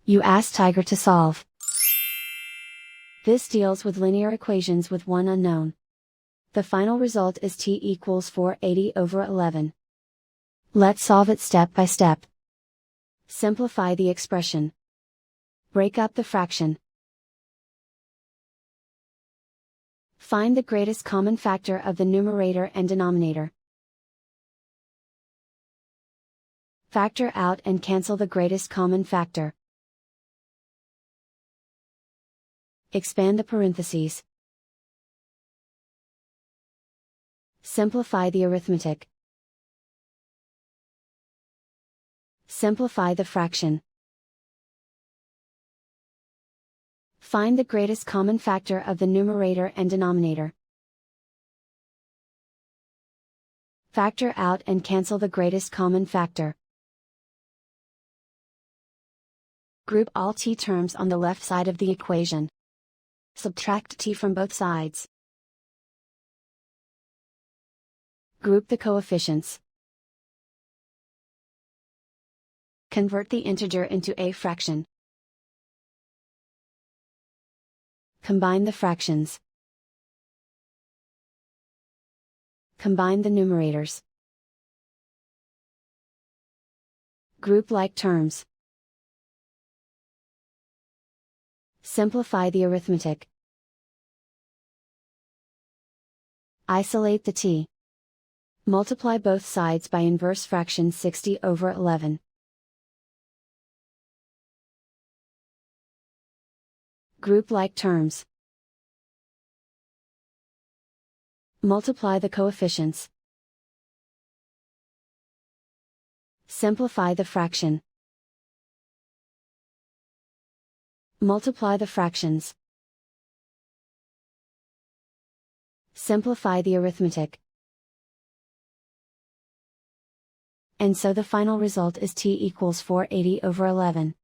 You ask Tiger to solve. This deals with linear equations with one unknown. The final result is t equals 480 over 11. Let's solve it step by step. Simplify the expression. Break up the fraction. Find the greatest common factor of the numerator and denominator. Factor out and cancel the greatest common factor. Expand the parentheses. Simplify the arithmetic. Simplify the fraction. Find the greatest common factor of the numerator and denominator. Factor out and cancel the greatest common factor. Group all t terms on the left side of the equation. Subtract t from both sides. Group the coefficients. Convert the integer into a fraction. Combine the fractions. Combine the numerators. Group like terms. Simplify the arithmetic. Isolate the t. Multiply both sides by inverse fraction 60 over 11. Group like terms. Multiply the coefficients. Simplify the fraction. Multiply the fractions. Simplify the arithmetic. And so the final result is t equals 480 over 11.